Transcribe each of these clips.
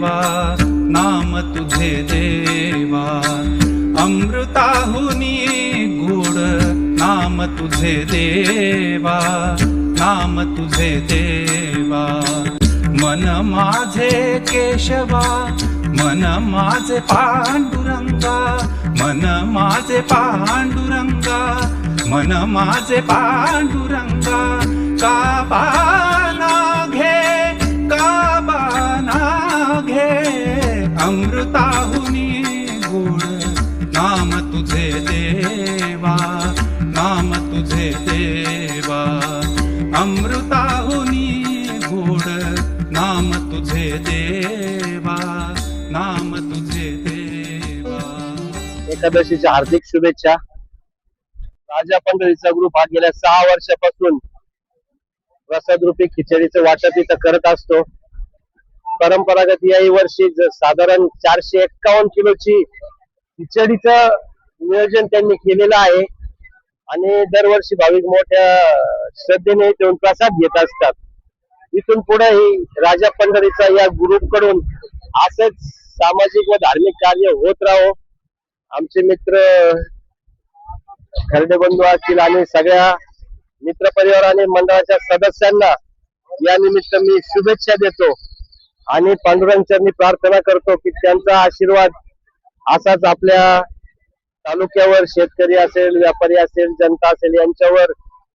देवा नाम तुझे देवा, अमृताहुनी गोड नाम तुझे देवा, नाम तुझे देवा। मन माझे केशवा, मन माझे पांडुरंगा, मन माझे पांडुरंगा, मन माझे पांडुरंगा। काबाना घे, काबाना घे, अमृताहुनी गोड नाम तुझे देवा, नाम तुझे देवा, अमृताहुनी गोड नाम तुझे देवा, नाम तुझे देवा। एकादशीच्या हार्दिक शुभेच्छा। राजा पंढरीचा ग्रुप हा गेल्या 6 वर्षापासून प्रसाद रूपी खिचडीचं वाटप इथं करत असतो। परंपरागत याही वर्षी साधारण 451 किलोची खिचडीचं नियोजन त्यांनी केलेलं आहे आणि दरवर्षी भाविक मोठ्या श्रद्धेने येऊन प्रसाद घेत असतात। इथून पुढेही राजा पंढरीचा या ग्रुप कडून असंच सामाजिक व धार्मिक कार्य होत राहो। आमचे मित्र खर्डे बंधू असतील आणि सगळ्या मित्र परिवार आणि मंडळाच्या सदस्यांना या निमित्त मी शुभेच्छा देतो आणि पांडुरंग चरणी प्रार्थना करतो की त्यांचा आशीर्वाद असाच आपल्या तालुक्यावर, शेतकरी असेल, व्यापारी असेल, जनता असेल, यांच्यावर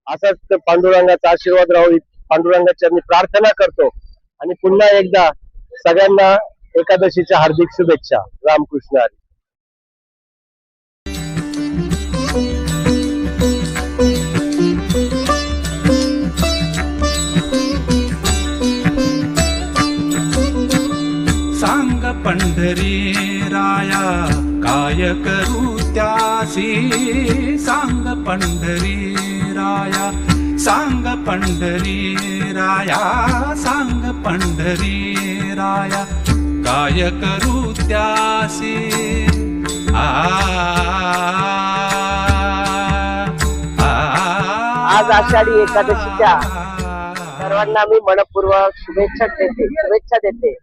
असाच पांडुरंगाचा आशीर्वाद राहू, पांडुरंगा चरणी प्रार्थना करतो आणि पुन्हा एकदा सगळ्यांना एकादशीच्या हार्दिक शुभेच्छा। रामकृष्ण हरी। सांग पंढरी राया काय करू त्यासी, सांग पंढरी राया, सांग पंढरी राया, सांग पंढरी राया काय करू त्यासी। आज आषाढी एकादशीच्या सर्वांना मी मनपूर्वक शुभेच्छा देते।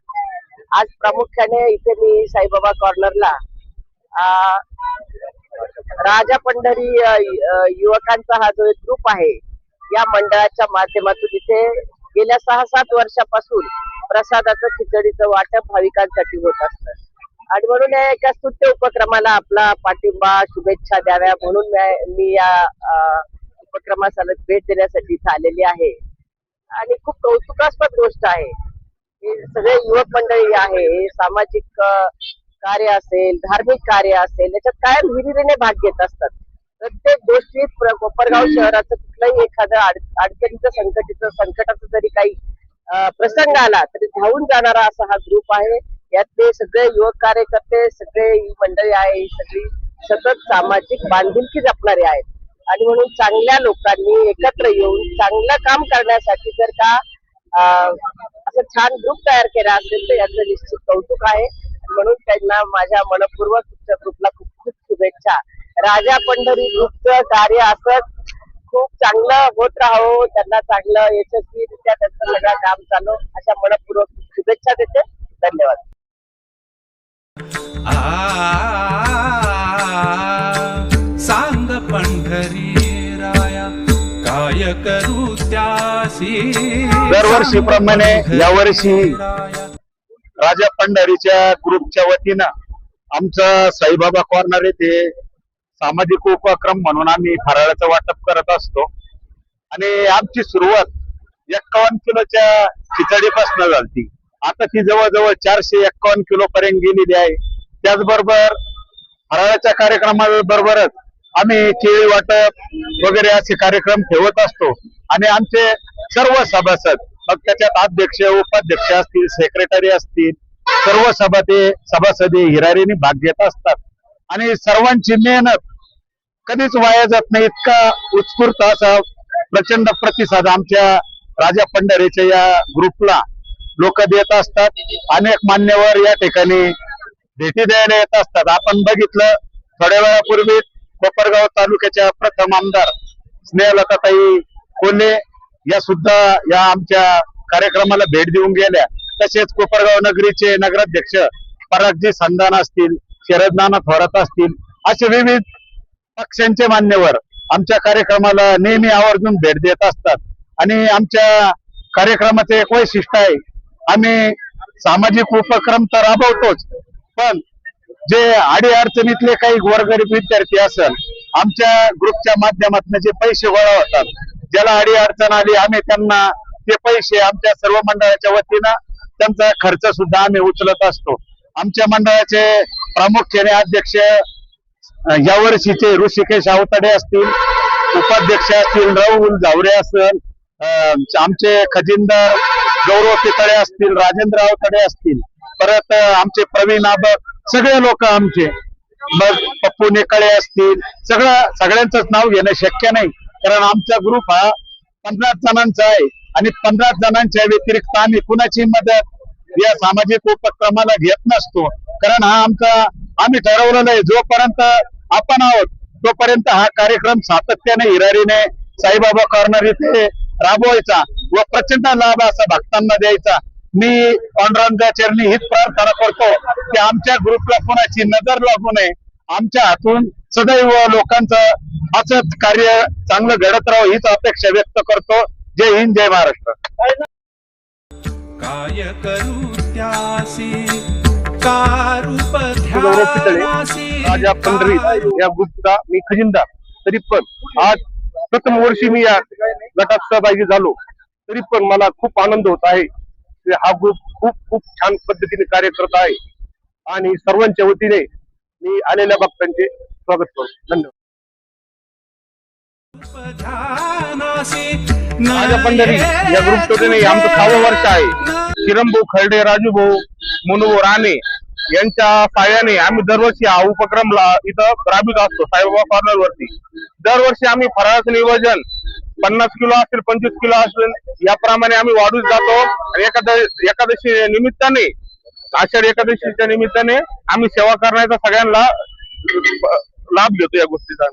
आज प्रामुख्याने इथे मी साईबाबा कॉर्नरला राजा पंढरी युवकांचा हा जो एक ग्रुप आहे या मंडळाच्या माध्यमातून इथे गेल्या 6-7 वर्षापासून प्रसादाचं खिचडीचं वाटप भाविकांसाठी होत असतं आणि म्हणून या एका स्तुत्य उपक्रमाला आपला पाठिंबा, शुभेच्छा द्याव्या म्हणून मी या उपक्रमाला भेट देण्यासाठी इथे आलेली आहे आणि खूप कौतुकास्पद गोष्ट आहे। सगळे युवक मंडळी आहे, सामाजिक कार्य असेल, धार्मिक कार्य असेल, याच्यात कायम हिरिरीने भाग घेत असतात। प्रत्येक गोष्टीत कोपरगाव शहराचं कुठलंही एखादं अडचणीचं, संकटाचं जरी काही प्रसंग आला तरी धावून जाणारा असा हा ग्रुप आहे। यातले सगळे युवक कार्यकर्ते, सगळे मंडळी आहे, ही सगळी सतत सामाजिक बांधिलकी जपणारे आहेत आणि म्हणून चांगल्या लोकांनी एकत्र येऊन चांगलं काम करण्यासाठी जर का असं छान ग्रुप तयार केला असेल तर याचं निश्चित कौतुक आहे। म्हणून त्यांना माझ्या मनपूर्वक तुमच्या ग्रुपला खूप खूप शुभेच्छा। राजा पंढरी ग्रुपचं कार्य असंच खूप चांगलं होत राहो, त्यांना चांगलं यशस्वीरित्या त्यांचं सगळं काम चालू, अशा मनपूर्वक शुभेच्छा देते। धन्यवाद। सांग पंढरी राया काय करू त्यासी। दरवर्षीप्रमाणे यावर्षी राजा पंढरीच्या ग्रुपच्या वतीनं आमचं साईबाबा कॉर्नर येथे सामाजिक उपक्रम म्हणून आम्ही फराळाचं वाटप करत असतो आणि आमची सुरुवात 51 किलोच्या खिचडीपासून झाली। आता ती जवळजवळ 451 किलो पर्यंत गेलेली आहे। त्याचबरोबर फराळाच्या कार्यक्रमाबरोबरच आम्ही केळी वाटप वगैरे असे कार्यक्रम ठेवत असतो आणि आमचे सर्व सभासद, मग त्याच्यात अध्यक्ष, उपाध्यक्ष असतील, सेक्रेटरी असतील, सर्व सभासद हिरारीने भाग घेत असतात आणि सर्वांची मेहनत कधीच वाया जात नाही। इतका उत्स्फूर्त असा प्रचंड प्रतिसाद आमच्या राजा पंढरीच्या या ग्रुपला लोक देत असतात। अनेक मान्यवर या ठिकाणी भेटी द्यायला येत असतात। आपण बघितलं थोड्या वेळापूर्वी कोपरगाव तालुक्याच्या प्रथम आमदार स्नेहलताताई कोल्हे या सुद्धा या आमच्या कार्यक्रमाला भेट देऊन गेल्या तसेच कोपरगाव नगरीचे नगराध्यक्ष परागजी संधान असतील, शरद नाना थोरात असतील, असे विविध पक्षांचे मान्यवर आमच्या कार्यक्रमाला नेहमी आवर्जून भेट देत असतात. आणि आमच्या कार्यक्रमाचे एक वैशिष्ट्य आहे, आम्ही सामाजिक उपक्रम तर राबवतोच, पण जे अडीअडचणीतले काही गोरगरीब विद्यार्थी असेल, आमच्या ग्रुपच्या माध्यमातून जे पैसे गोळा होतात, ज्याला अडीअडचण आली आम्ही त्यांना ते पैसे आमच्या सर्व मंडळाच्या वतीनं त्यांचा खर्च सुद्धा आम्ही उचलत असतो. आमच्या मंडळाचे प्रामुख्याने अध्यक्ष यावर्षीचे ऋषिकेश आवताडे असतील, उपाध्यक्ष असतील राहुल झावरे असेल, आमचे खजिनदार गौरव पितळे असतील, राजेंद्र आवताडे असतील, परत आमचे प्रवीण आबक, सगळे लोक आमचे, मग पप्पू नेकाळे असतील, सगळ्यांचंच नाव घेणं शक्य नाही, कारण आमचा ग्रुप हा 15 जणांचा आहे आणि 15 जणांच्या व्यतिरिक्त आम्ही कुणाची मदत या सामाजिक उपक्रमाला घेत नसतो. कारण हा आम्ही ठरवलेलं आहे, जोपर्यंत आपण आहोत तोपर्यंत हा कार्यक्रम सातत्याने हिरारीने साईबाबा कॉर्नर इथे राबवायचा व प्रचंड लाभ असा भक्तांना द्यायचा. मी पांडुरंगा चरणी हीच प्रार्थना करतो की आमच्या ग्रुपला कोणाची नजर लागू नये, आमच्या हातून सदैव लोकांचं असंच कार्य चांगलं घडत राहावं हीच अपेक्षा व्यक्त करतो. जय हिंद, जय महाराष्ट्र. काय करू त्यासी का रूप गौरव पितळे, ध्यानासी राजा पंढरी या ग्रुपचा मी खजिनदार. तरी पण आज प्रथम वर्षी मी या गटात सहभागी झालो, तरी पण मला खूप आनंद होत आहे. हा ग्रुप खूप खूप छान पद्धतीने कार्य करत आहे आणि सर्वांच्या वतीने मी आलेल्या भक्तांचे स्वागत करतो. धन्यवाद. राजा पंढरी या ग्रुपचे आमचं 6वं वर्ष आहे. किरणभाऊ खर्डे, राजूभाऊ, मनोभाऊ राणे यांच्या साहाय्याने आम्ही दरवर्षी हा उपक्रमला इथं राबवित असतो. साईबाबा कॉर्नर वरती दरवर्षी आम्ही फराळाचं नियोजन 50 किलो असेल, 25 किलो असेल, याप्रमाणे आम्ही वाढून जातो. आणि एकादशी निमित्ताने, आषाढी एकादशीच्या निमित्ताने आम्ही सेवा करण्याचा सगळ्यांना लाभ घेतो या गोष्टीचा.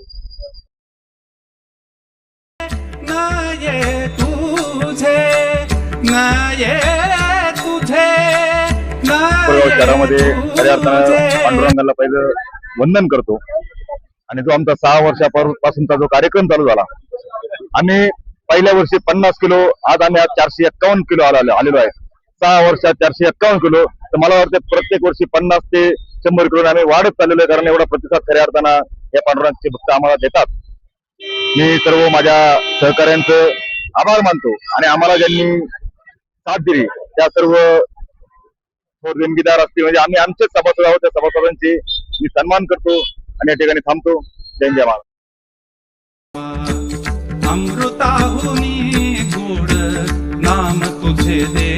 कोपरगाव शहरामध्ये खऱ्या अर्थानं पांडुरंगाला पहिलं वंदन करतो. आणि जो आमचा 6 वर्षापासूनचा जो कार्यक्रम चालू झाला, आम्ही पहिल्या वर्षी 50 किलो, आज आम्ही 451 किलो आलेलो आहे. 6 वर्षात 451 किलो, तर मला वाटतं प्रत्येक वर्षी 50 ते 100 किलो आम्ही वाढत चाललेलो आहे, कारण एवढा प्रतिसाद खऱ्या अर्थानं या पांडुरंगाचे भक्त आम्हाला देतात. मी सर्व माझ्या सहकाऱ्यांचं आभार मानतो आणि आम्हाला ज्यांनी साथ दिली त्या सर्व देणगीदार असतील, म्हणजे आम्ही आमचेच सभासद आहोत, त्या सभासदांचे मी सन्मान करतो आणि या ठिकाणी थांबतो. जय जय महाराज. अमृताहुनी गोड नाम तुझे दे